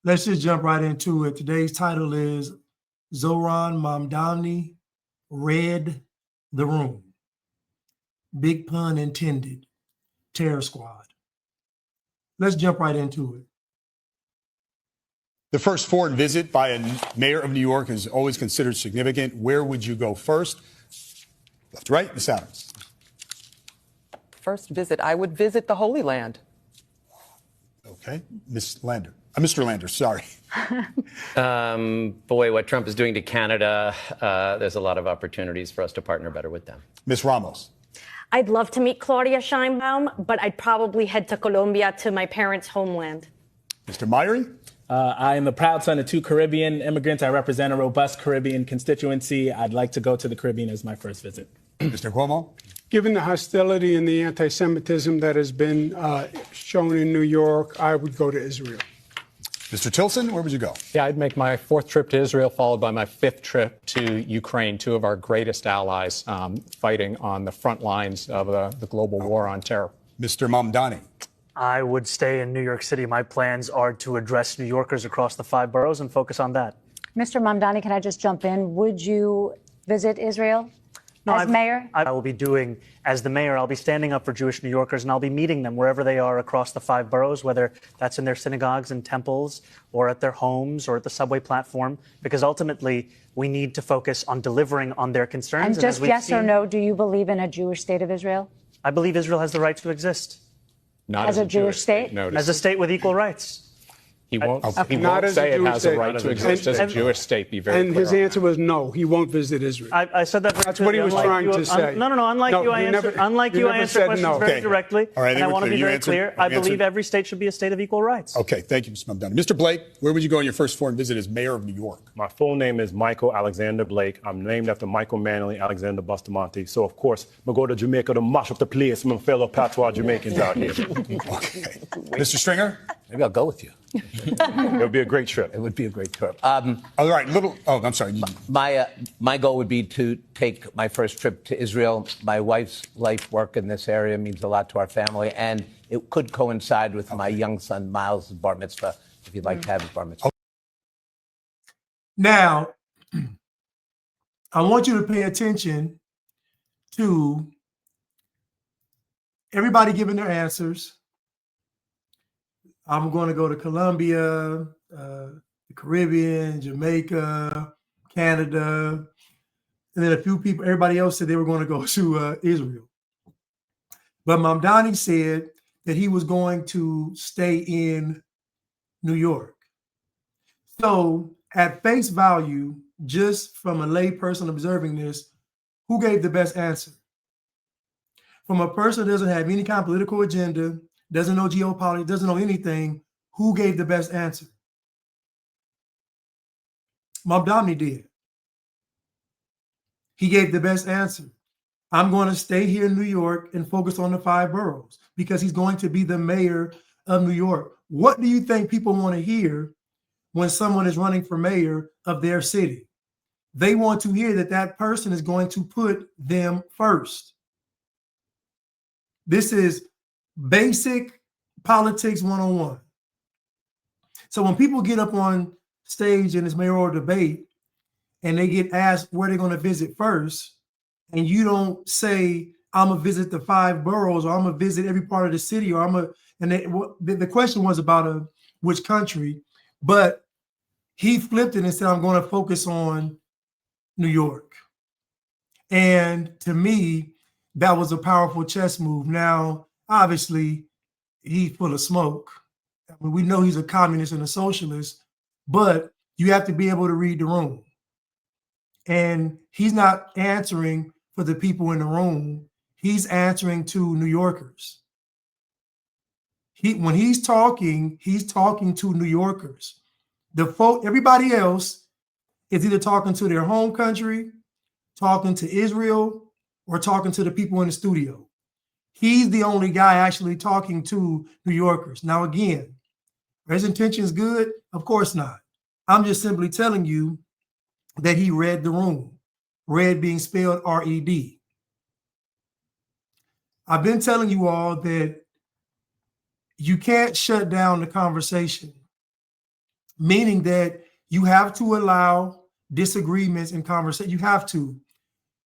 Let's just jump right into it. Today's title is Zohran Mamdani RED the Room. Big pun intended. Terror Squad. Let's jump right into it. The first foreign visit by a mayor of New York is always considered significant. Where would you go first? Left to right, Ms. Adams. First visit, I would visit the Holy Land. Okay, Mr. Lander, sorry. Boy, what Trump is doing to Canada, there's a lot of opportunities for us to partner better with them. Ms. Ramos. I'd love to meet Claudia Sheinbaum, but I'd probably head to Colombia, to my parents' homeland. Mr. Mayoral. I am the proud son of two Caribbean immigrants. I represent a robust Caribbean constituency. I'd like to go to the Caribbean as my first visit. Mr. Cuomo. Given the hostility and the anti-Semitism that has been shown in New York, I would go to Israel. Mr. Tilson, where would you go? Yeah, I'd make my fourth trip to Israel, followed by my fifth trip to Ukraine, two of our greatest allies fighting on the front lines of the global war on terror. Mr. Mamdani. I would stay in New York City. My plans are to address New Yorkers across the 5 boroughs and focus on that. Mr. Mamdani, can I just jump in? Would you visit Israel as mayor? I will be doing, as the mayor, I'll be standing up for Jewish New Yorkers, and I'll be meeting them wherever they are across the 5 boroughs, whether that's in their synagogues and temples or at their homes or at the subway platform, because ultimately we need to focus on delivering on their concerns. And just yes or no, do you believe in a Jewish state of Israel? I believe Israel has the right to exist. Not as a Jewish state? As a state with equal rights. He won't say it has a right to exist as a Jewish state. Be very clear. And his answer was no, he won't visit Israel. I said that very That's what he was trying to say. No. Unlike you, I answer questions very directly. All right, and I want to be very clear. I believe every state should be a state of equal rights. Okay, thank you, Mr. Mamdani. Mr. Blake, where would you go on your first foreign visit as mayor of New York? My full name is Michael Alexander Blake. I'm named after Michael Manley Alexander Bustamante. So, of course, I'm going to go to Jamaica to mash up the place, my fellow patois Jamaicans out here. Okay. Mr. Stringer? Maybe I'll go with you. It would be a great trip. It would be a great trip. All right, I'm sorry. My goal would be to take my first trip to Israel. My wife's life work in this area means a lot to our family, and it could coincide with my young son Miles' bar mitzvah, if you'd like to have his bar mitzvah. Now, I want you to pay attention to everybody giving their answers. I'm going to go to Colombia, the Caribbean, Jamaica, Canada, and then a few people, everybody else said they were going to go to Israel. But Mamdani said that he was going to stay in New York. So at face value, just from a lay person observing this, who gave the best answer? From a person that doesn't have any kind of political agenda, doesn't know geopolitics, doesn't know anything, who gave the best answer? Mamdani did. He gave the best answer. I'm going to stay here in New York and focus on the 5 boroughs because he's going to be the mayor of New York. What do you think people want to hear when someone is running for mayor of their city? They want to hear that that person is going to put them first. This is basic politics 101. So when people get up on stage in this mayoral debate and they get asked where they're going to visit first, and you don't say, I'm going to visit the 5 boroughs, or I'm going to visit every part of the city, or the question was about which country, but he flipped it and said, I'm going to focus on New York. And to me, that was a powerful chess move. Now, obviously, he's full of smoke. I mean, we know he's a communist and a socialist, but you have to be able to read the room. And he's not answering for the people in the room. He's answering to New Yorkers. When he's talking to New Yorkers. Everybody else is either talking to their home country, talking to Israel, or talking to the people in the studio. He's the only guy actually talking to New Yorkers. Now, again, are his intentions good? Of course not. I'm just simply telling you that he read the room. Red being spelled R-E-D. I've been telling you all that you can't shut down the conversation meaning that you have to allow disagreements in conversation. You have to.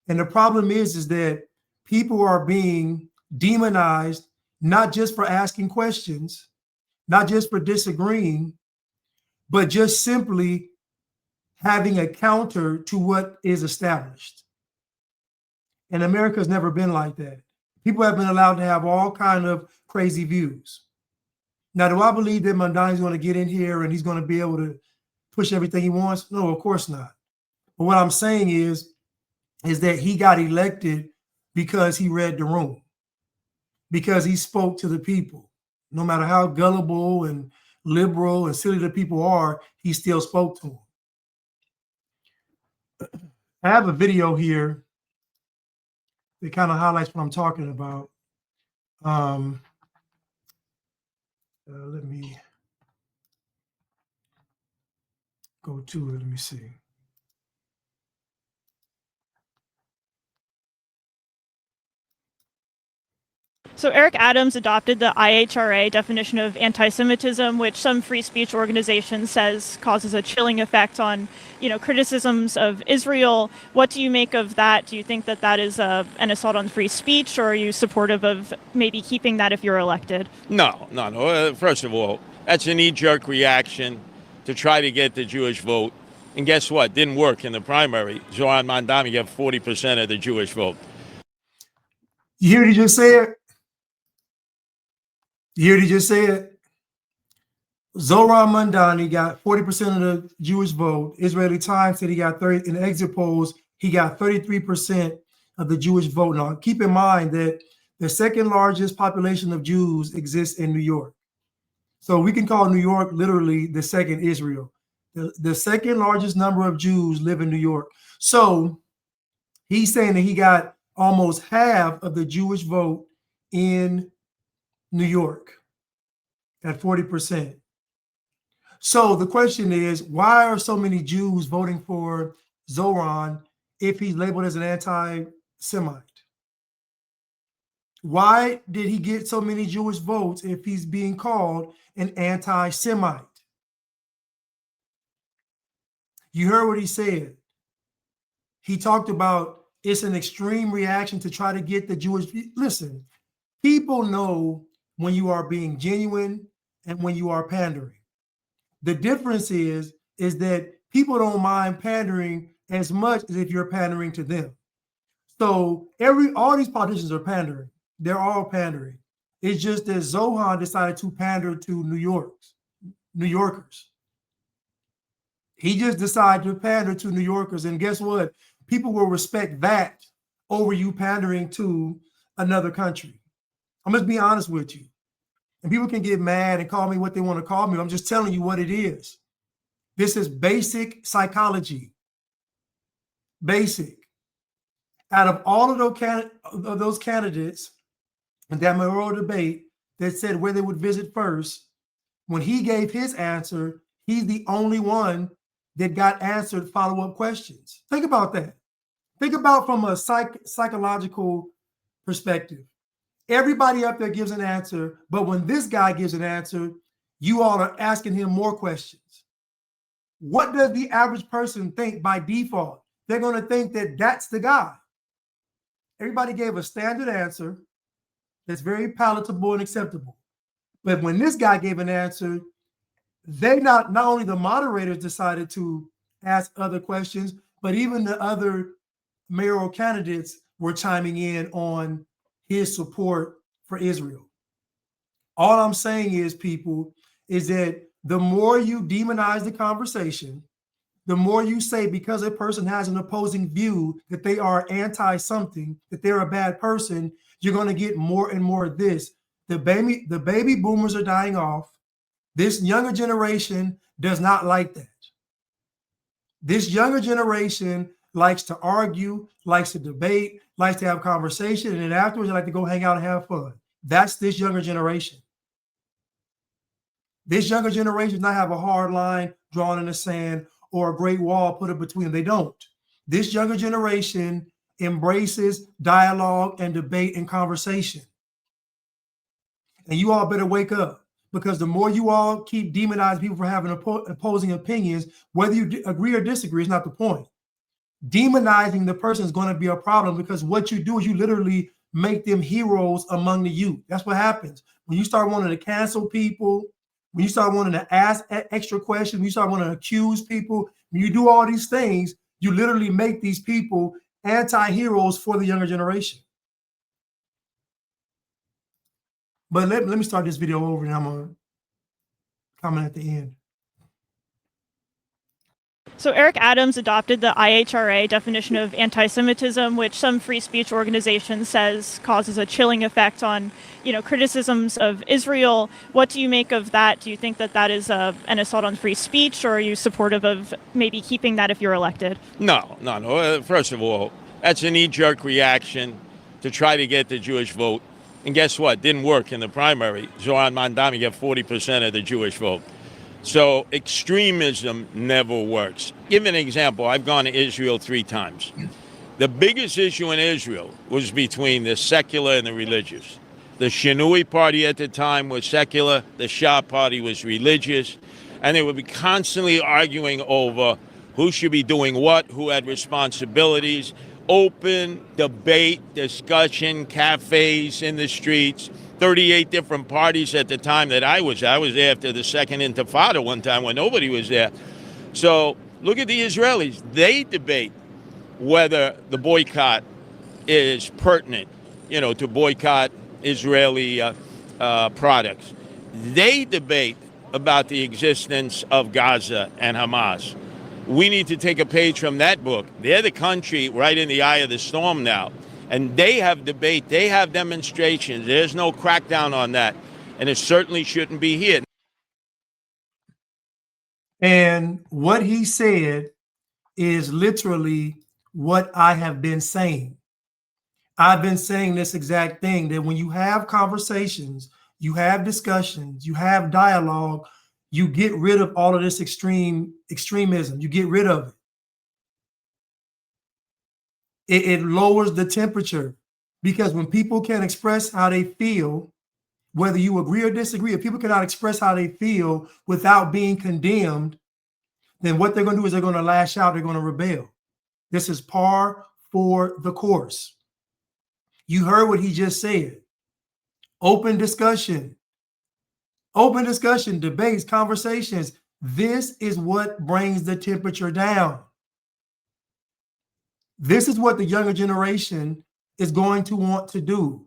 And the problem is that people are being demonized, not just for asking questions, not just for disagreeing, but just simply having a counter to what is established. And America's never been like that. People have been allowed to have all kind of crazy views. Now, do I believe that Mamdani's going to get in here and he's going to be able to push everything he wants? No, of course not. But what I'm saying is that he got elected because he read the room, because he spoke to the people. No matter how gullible and liberal and silly the people are, he still spoke to them. I have a video here that kind of highlights what I'm talking about. Let me go to it. Let me see. So Eric Adams adopted the IHRA definition of anti-Semitism, which some free speech organization says causes a chilling effect on, criticisms of Israel. What do you make of that? Do you think that that is an assault on free speech, or are you supportive of maybe keeping that if you're elected? No. First of all, that's a knee-jerk reaction to try to get the Jewish vote. And guess what? Didn't work in the primary. Zohran Mamdani got 40% of the Jewish vote. You hear what he just said? You hear what he just said? Zohran Mamdani got 40% of the Jewish vote. Israeli Times said he got 30. In the exit polls, he got 33% of the Jewish vote. Now, keep in mind that the second largest population of Jews exists in New York. So we can call New York literally the second Israel. The second largest number of Jews live in New York. So he's saying that he got almost half of the Jewish vote in New York at 40%. So the question is, why are so many Jews voting for Zohran if he's labeled as an anti-Semite? Why did he get so many Jewish votes if he's being called an anti-Semite? You heard what he said. He talked about it's an extreme reaction to try to get the Jewish. Listen, people know when you are being genuine and when you are pandering. The difference is that people don't mind pandering as much as if you're pandering to them. So all these politicians are pandering. They're all pandering. It's just that Zohran decided to pander to New Yorkers. He just decided to pander to New Yorkers. And guess what? People will respect that over you pandering to another country. I'm just being honest with you. And people can get mad and call me what they want to call me. I'm just telling you what it is. This is basic psychology. Basic. Out of all of those candidates in that mayoral debate that said where they would visit first, when he gave his answer, he's the only one that got answered follow-up questions. Think about that. Think about from a psychological perspective. Everybody up there gives an answer, but when this guy gives an answer, you all are asking him more questions. What does the average person think by default? They're going to think that that's the guy. Everybody gave a standard answer that's very palatable and acceptable. But when this guy gave an answer, not only the moderators decided to ask other questions, but even the other mayoral candidates were chiming in on his support for Israel. All I'm saying is, people, is that the more you demonize the conversation, the more you say because a person has an opposing view that they are anti-something, that they're a bad person, you're going to get more and more of this. The baby boomers are dying off. This younger generation does not like that. This younger generation likes to argue, likes to debate, likes to have conversation, and then afterwards they like to go hang out and have fun. That's this younger generation. This younger generation does not have a hard line drawn in the sand or a great wall put up between them. They don't. This younger generation embraces dialogue and debate and conversation. And you all better wake up, because the more you all keep demonizing people for having opposing opinions, whether you agree or disagree is not the point. Demonizing the person is going to be a problem, because what you do is you literally make them heroes among the youth. That's what happens when you start wanting to cancel people, when you start wanting to ask extra questions, when you start wanting to accuse people. When you do all these things, you literally make these people anti-heroes for the younger generation. But let me start this video over, and I'm gonna comment at the end. So Eric Adams adopted the IHRA definition of anti-Semitism, which some free speech organization says causes a chilling effect on, criticisms of Israel. What do you make of that? Do you think that that is an assault on free speech, or are you supportive of maybe keeping that if you're elected? No. First of all, that's a knee-jerk reaction to try to get the Jewish vote. And guess what? Didn't work in the primary. Zohran Mamdani got 40% of the Jewish vote. So extremism never works. Give an example. I've gone to Israel 3 times. The biggest issue in Israel was between the secular and the religious. The Shinui party at the time was secular. The Shah party was religious. And they would be constantly arguing over who should be doing what, who had responsibilities. Open debate, discussion, cafes in the streets. 38 different parties at the time that I was there after the second Intifada one time when nobody was there. So look at the Israelis. They debate whether the boycott is pertinent, to boycott Israeli products. They debate about the existence of Gaza and Hamas. We need to take a page from that book. They're the country right in the eye of the storm now. And they have debate, they have demonstrations. There's no crackdown on that. And it certainly shouldn't be here. And what he said is literally what I have been saying. I've been saying this exact thing, that when you have conversations, you have discussions, you have dialogue, you get rid of all of this extremism. You get rid of it. It lowers the temperature, because when people can express how they feel, whether you agree or disagree, if people cannot express how they feel without being condemned, then what they're going to do is they're going to lash out, they're going to rebel. This is par for the course. You heard what he just said. Open discussion, debates, conversations. This is what brings the temperature down. This is what the younger generation is going to want to do.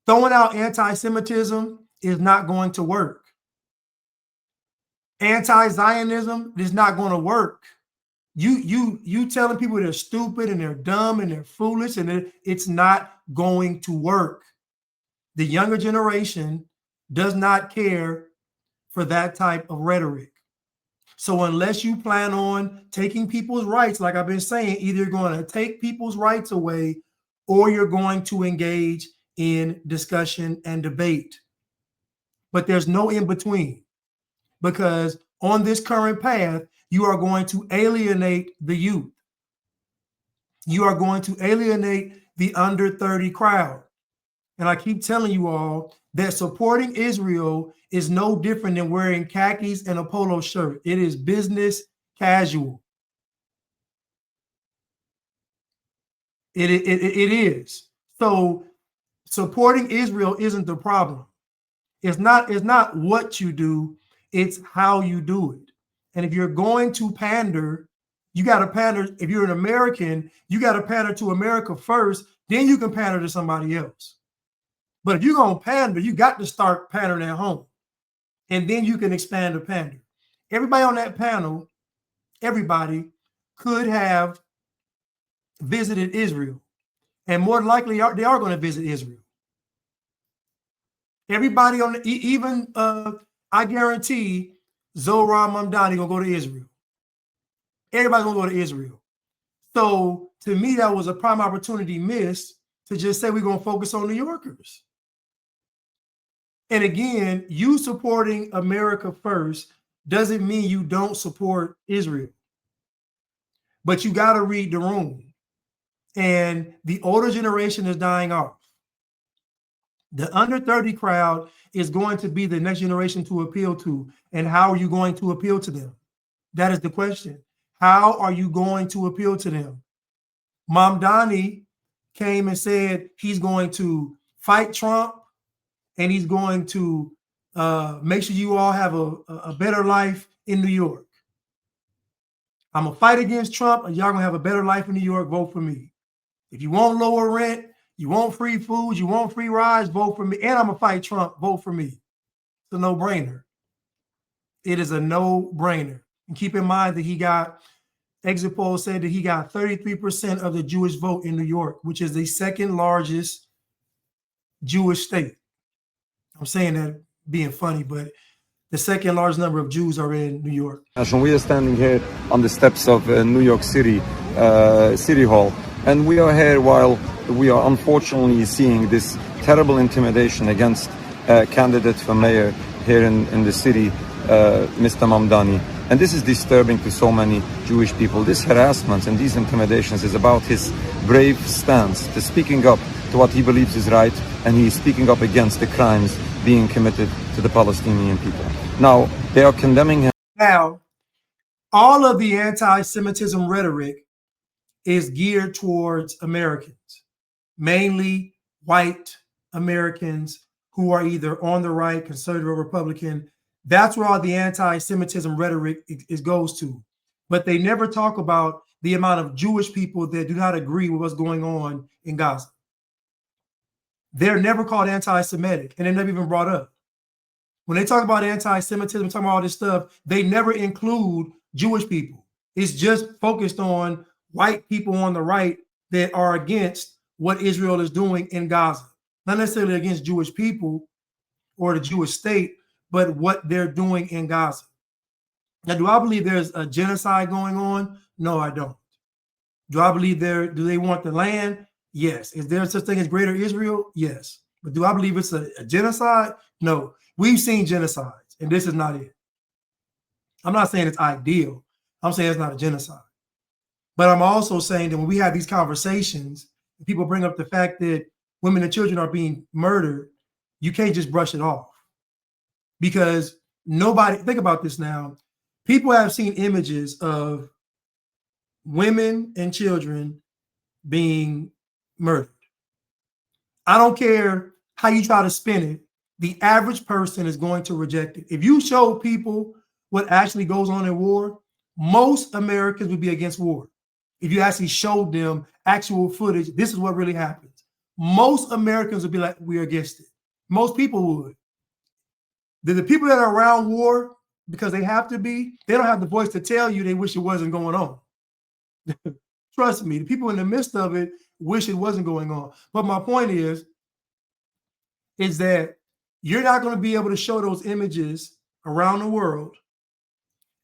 Throwing out anti-Semitism is not going to work. Anti-Zionism is not going to work. You telling people they're stupid and they're dumb and they're foolish, and it's not going to work. The younger generation does not care for that type of rhetoric. So unless you plan on taking people's rights, like I've been saying, either you're going to take people's rights away or you're going to engage in discussion and debate. But there's no in between, because on this current path, you are going to alienate the youth. You are going to alienate the under 30 crowd. And I keep telling you all that supporting Israel is no different than wearing khakis and a polo shirt. It is business casual. It is. So supporting Israel isn't the problem. It's not what you do, it's how you do it. And if you're going to pander, you got to pander. If you're an American, you got to pander to America first, then you can pander to somebody else. But if you're going to pander, you got to start pandering at home. And then you can expand the pander. Everybody on that panel, everybody could have visited Israel. And more likely, they are going to visit Israel. Everybody on even I guarantee Zohran Mamdani gonna go to Israel. Everybody's gonna go to Israel. So to me, that was a prime opportunity missed to just say we're gonna focus on New Yorkers. And again, you supporting America first doesn't mean you don't support Israel. But you got to read the room. And the older generation is dying off. The under 30 crowd is going to be the next generation to appeal to. And how are you going to appeal to them? That is the question. How are you going to appeal to them? Mamdani came and said he's going to fight Trump and he's going to make sure you all have a better life in New York. I'm going to fight against Trump and y'all going to have a better life in New York. Vote for me. If you want lower rent, you want free food, you want free rides, vote for me. And I'm going to fight Trump. Vote for me. It's a no-brainer. It is a no-brainer. And keep in mind that he got, exit polls said that he got 33% of the Jewish vote in New York, which is the second largest Jewish state. I'm saying that being funny, but the second largest number of Jews are in New York. We are standing here on the steps of New York City, City Hall, and we are here while we are unfortunately seeing this terrible intimidation against a candidate for mayor here in the city, Mr. Mamdani. And this is disturbing to so many Jewish people. This harassment and these intimidations is about his brave stance to speaking up to what he believes is right, and he is speaking up against the crimes being committed to the Palestinian people. Now, they are condemning him. Now, all of the anti-Semitism rhetoric is geared towards Americans, mainly white Americans who are either on the right, conservative or Republican. That's where all the anti-Semitism rhetoric goes to. But they never talk about the amount of Jewish people that do not agree with what's going on in Gaza. They're never called anti-Semitic, and they're never even brought up. When they talk about anti-Semitism, talking about all this stuff, they never include Jewish people. It's just focused on white people on the right that are against what Israel is doing in Gaza. Not necessarily against Jewish people or the Jewish state, but what they're doing in Gaza. Now, do I believe there's a genocide going on? No, I don't. Do I believe do they want the land? Yes. Is there such thing as Greater Israel? Yes. But do I believe it's a genocide? No. We've seen genocides, and this is not it. I'm not saying it's ideal. I'm saying it's not a genocide. But I'm also saying that when we have these conversations, people bring up the fact that women and children are being murdered, you can't just brush it off. Because nobody, think about this now, people have seen images of women and children being murdered. I don't care how you try to spin it, the average person is going to reject it. If you show people what actually goes on in war, most Americans would be against war. If you actually showed them actual footage, this is what really happens. Most Americans would be like, we're against it. Most people would. The people that are around war, because they have to be, they don't have the voice to tell you they wish it wasn't going on. Trust me, the people in the midst of it wish it wasn't going on. But my point is that you're not going to be able to show those images around the world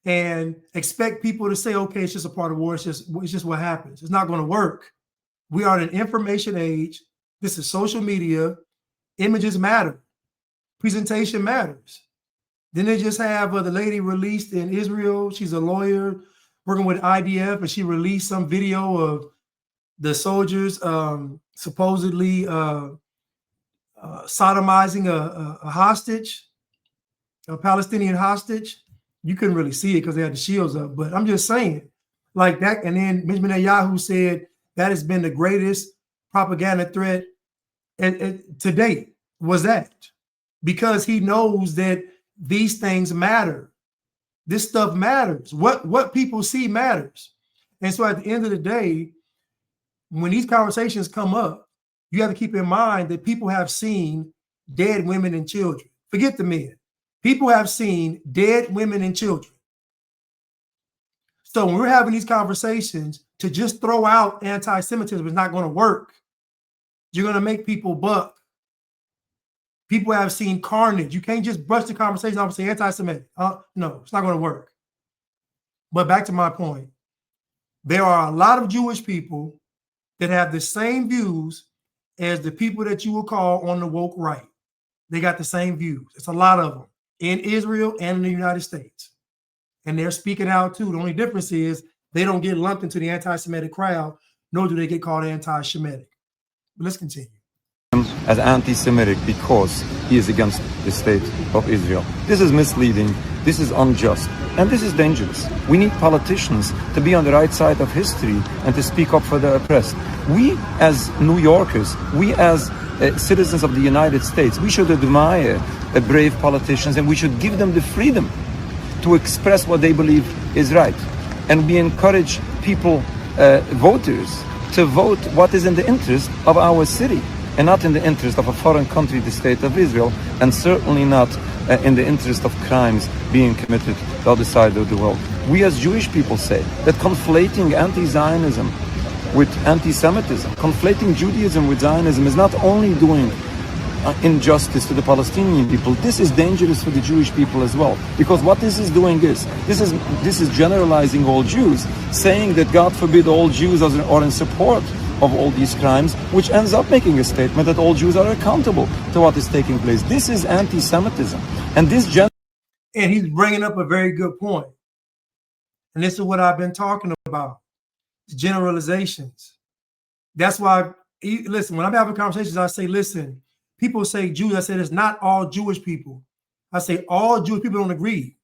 and expect people to say, okay, it's just a part of war. It's just what happens. It's not going to work. We are in an information age. This is social media. Images matter. Presentation matters. Then they just have the lady released in Israel. She's a lawyer working with IDF, and she released some video of the soldiers supposedly sodomizing a hostage, a Palestinian hostage. You couldn't really see it because they had the shields up, but I'm just saying like that. And then Benjamin Netanyahu said that has been the greatest propaganda threat to date, was that, because he knows that these things matter. This stuff matters. What people see matters. And so at the end of the day, when these conversations come up, you have to keep in mind that people have seen dead women and children. Forget the men. People have seen dead women and children. So when we're having these conversations, to just throw out anti-Semitism is not going to work. You're going to make people buck. People have seen carnage. You can't just brush the conversation off and say anti-Semitic. No, it's not going to work. But back to my point, there are a lot of Jewish people that have the same views as the people that you will call on the woke right. They got the same views. It's a lot of them in Israel and in the United States. And they're speaking out too. The only difference is they don't get lumped into the anti-Semitic crowd, nor do they get called anti-Semitic. But let's continue. as anti-Semitic because he is against the state of Israel. This is misleading, this is unjust, and this is dangerous. We need politicians to be on the right side of history and to speak up for the oppressed. We as New Yorkers, we as citizens of the United States, we should admire brave politicians and we should give them the freedom to express what they believe is right. And we encourage people, voters, to vote what is in the interest of our city and not in the interest of a foreign country, the state of Israel, and certainly not in the interest of crimes being committed the other side of the world. We as Jewish people say that conflating anti-Zionism with anti-Semitism, conflating Judaism with Zionism is not only doing injustice to the Palestinian people, this is dangerous for the Jewish people as well. Because what this is doing is, this is generalizing all Jews, saying that God forbid all Jews are in support of all these crimes, which ends up making a statement that all Jews are accountable to what is taking place. This is anti-Semitism. And this and he's bringing up a very good point. And this is what I've been talking about, generalizations. That's why, listen, when I'm having conversations, I say, listen, people say Jews. I said, it's not all Jewish people. I say all Jewish people don't agree.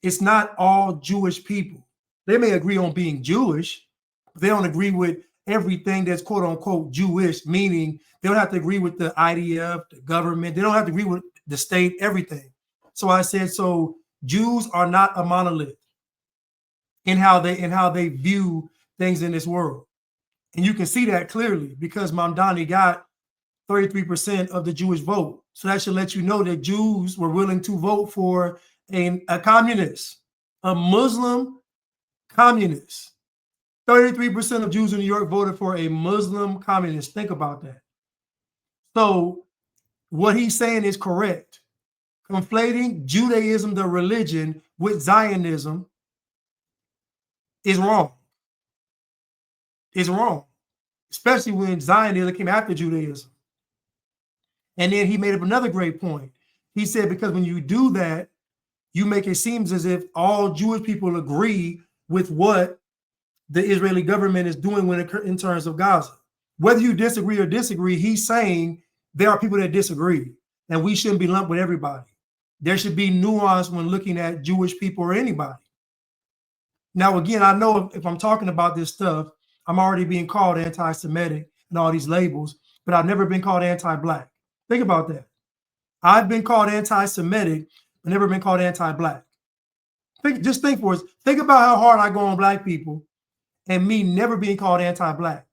It's not all Jewish people. They may agree on being Jewish, but they don't agree with everything that's quote unquote Jewish, meaning they don't have to agree with the IDF, the government. They don't have to agree with the state, everything. So I said, so Jews are not a monolith in how they view things in this world. And you can see that clearly because Mamdani got 33% of the Jewish vote. So that should let you know that Jews were willing to vote for a communist, a Muslim communist. 33% of Jews in New York voted for a Muslim communist. Think about that. So what he's saying is correct. Conflating Judaism, the religion, with Zionism is wrong. It's wrong, especially when Zionism came after Judaism. And then he made up another great point. He said, because when you do that, you make it seem as if all Jewish people agree with what the Israeli government is doing in terms of Gaza. Whether you disagree or disagree, he's saying there are people that disagree, and we shouldn't be lumped with everybody. There should be nuance when looking at Jewish people or anybody. Now, again, I know if I'm talking about this stuff, I'm already being called anti-Semitic and all these labels, but I've never been called anti-Black. Think about that. I've been called anti-Semitic, but never been called anti-Black. Just think for us. Think about how hard I go on Black people and me never being called anti-Black.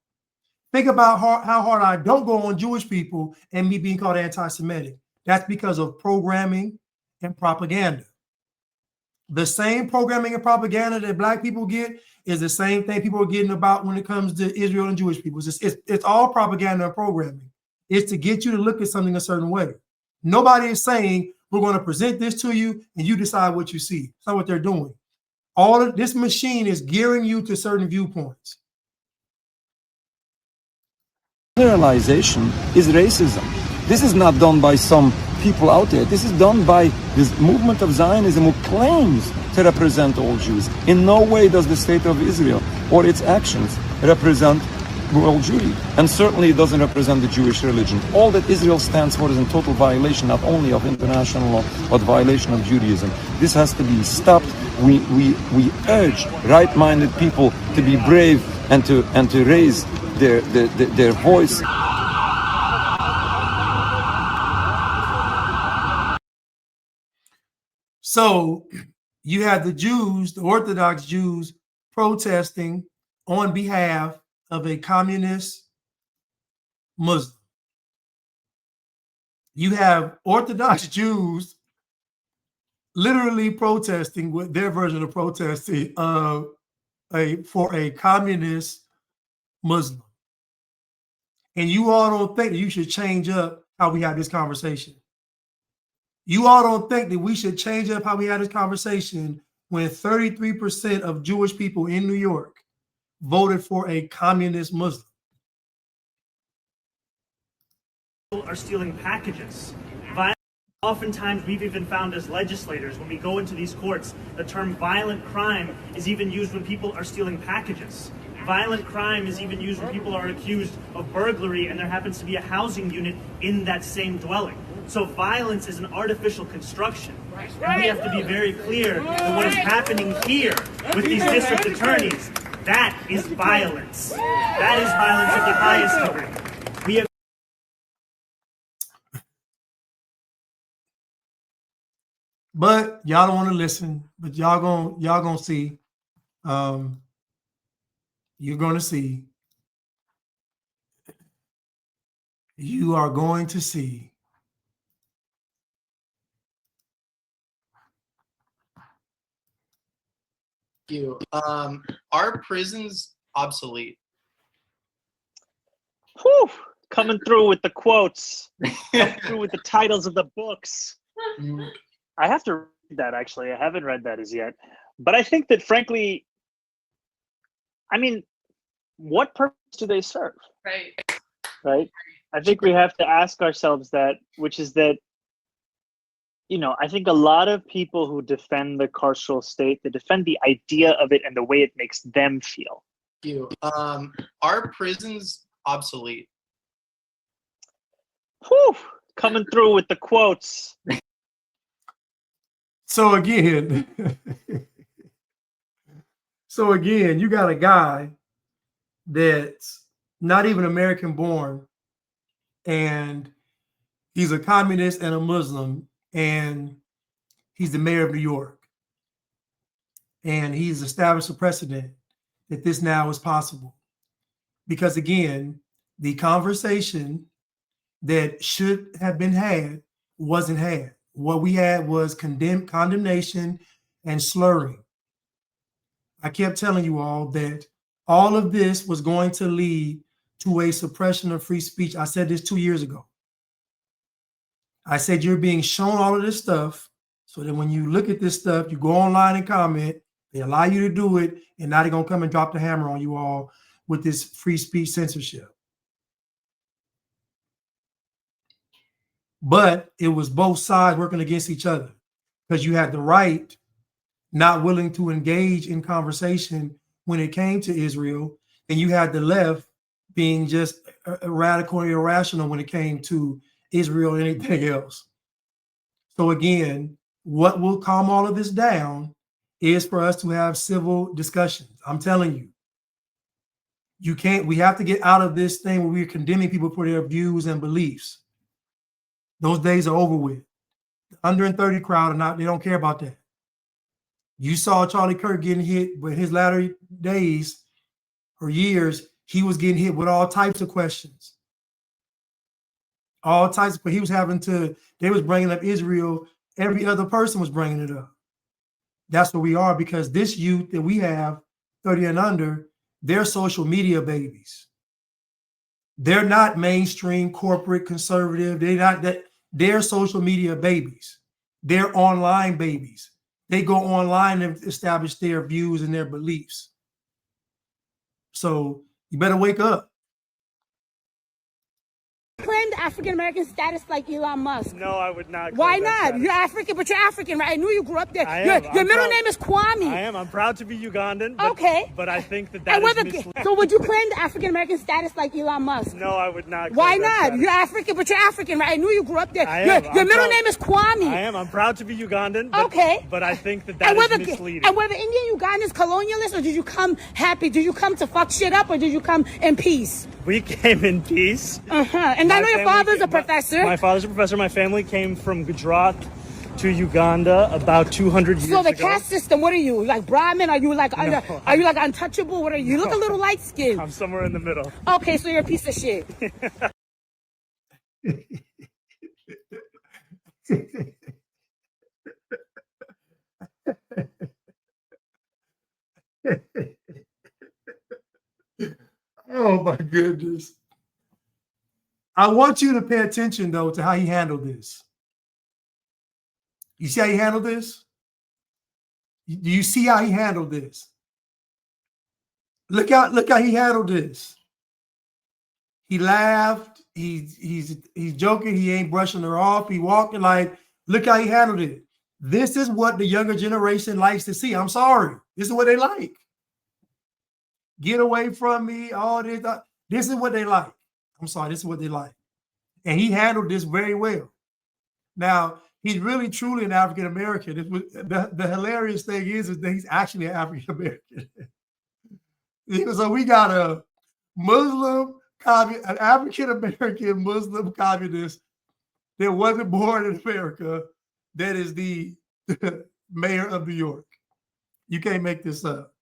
Think about how hard I don't go on Jewish people and me being called anti-Semitic. That's because of programming and propaganda. The same programming and propaganda that Black people get is the same thing people are getting about when it comes to Israel and Jewish people. It's all propaganda and programming. It's to get you to look at something a certain way. Nobody is saying, we're going to present this to you and you decide what you see. That's not what they're doing. All of this machine is gearing you to certain viewpoints. Generalization is racism. This is not done by some people out there. This is done by this movement of Zionism who claims to represent all Jews. In no way does the state of Israel or its actions represent all Jewry, and certainly it doesn't represent the Jewish religion. All that Israel stands for is in total violation not only of international law, but violation of Judaism. This has to be stopped. We urge right-minded people to be brave and to raise their voice. So you have the Jews, the Orthodox Jews, protesting on behalf of a communist Muslim. You have Orthodox Jews literally protesting with their version of protesting for a communist Muslim. And you all don't think that you should change up how we have this conversation. You all don't think that we should change up how we have this conversation when 33% of Jewish people in New York voted for a communist Muslim. Are stealing packages. Oftentimes, we've even found as legislators, when we go into these courts, the term violent crime is even used when people are stealing packages. Violent crime is even used when people are accused of burglary and there happens to be a housing unit in that same dwelling. So violence is an artificial construction. And we have to be very clear that what is happening here with these district attorneys, that is violence. That is violence of the highest degree. We have But y'all don't want to listen. But y'all gonna see. You're gonna see. You are going to see. Are prisons obsolete? Whew, coming through with the quotes, coming through with the titles of the books. I have to read that, actually. I haven't read that as yet. But I think that, frankly, I mean, what purpose do they serve? Right? I think we have to ask ourselves that, which is that, you know, I think a lot of people who defend the carceral state, they defend the idea of it and the way it makes them feel. Are prisons obsolete? Whew, coming through with the quotes. So again, you got a guy that's not even American born, and he's a communist and a Muslim, and he's the mayor of New York. And he's established a precedent that this now is possible. Because again, the conversation that should have been had wasn't had. What we had was condemnation and slurring. I kept telling you all that all of this was going to lead to a suppression of free speech. I said this 2 years ago. I said you're being shown all of this stuff so that when you look at this stuff, you go online and comment, they allow you to do it, and now they're going to come and drop the hammer on you all with this free speech censorship. But it was both sides working against each other, because you had the right not willing to engage in conversation when it came to Israel, and you had the left being just radically irrational when it came to Israel and anything else. So again, what will calm all of this down is for us to have civil discussions. I'm telling you, we have to get out of this thing where we're condemning people for their views and beliefs. Those days are over with. The under 30 crowd they don't care about that. You saw Charlie Kirk getting hit, but his latter days or years, he was getting hit with all types of questions. All types, but he was they was bringing up Israel. Every other person was bringing it up. That's where we are, because this youth that we have, 30 and under, they're social media babies. They're not mainstream corporate conservative. They're social media babies. They're online babies. They go online and establish their views and their beliefs. So you better wake up. Claim the African American status like Elon Musk. No, I would not. Why not? You're African, but you're African, right? I knew you grew up there. Your middle name is Kwame. I am. I'm proud to be Ugandan. Okay. But I think that is misleading. So would you claim the African American status like Elon Musk? No, I would not. Why not? You're African, but you're African, right? I knew you grew up there. Your middle name is Kwame. I am. I'm proud to be Ugandan. Okay. But I think that is misleading. And were the Indian Ugandans colonialists, or did you come happy? Did you come to fuck shit up, or did you come in peace? We came in peace. And I know your father's a professor. My father's a professor. My family came from Gujarat to Uganda about 200 years ago. So the caste system, what are you? Like Brahmin? Are you like are you like untouchable? What are you? You look a little light skinned. I'm somewhere in the middle. Okay, so you're a piece of shit. Oh my goodness. I want you to pay attention though to how he handled this. You see how he handled this? Do you see how he handled this? Look how he handled this. He laughed. He's joking. He ain't brushing her off. He walking like, look how he handled it. This is what the younger generation likes to see. I'm sorry. This is what they like. get away from me, all this. This is what they like. I'm sorry, this is what they like. And he handled this very well. Now, he's really truly an African American. The hilarious thing is that he's actually an African American. So we got a Muslim, an African American Muslim communist that wasn't born in America that is the mayor of New York. You can't make this up.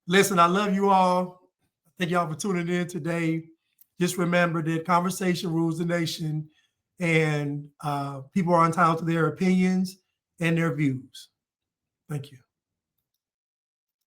Listen, I love you all. Thank y'all for tuning in today. Just remember that conversation rules the nation, and people are entitled to their opinions and their views. Thank you.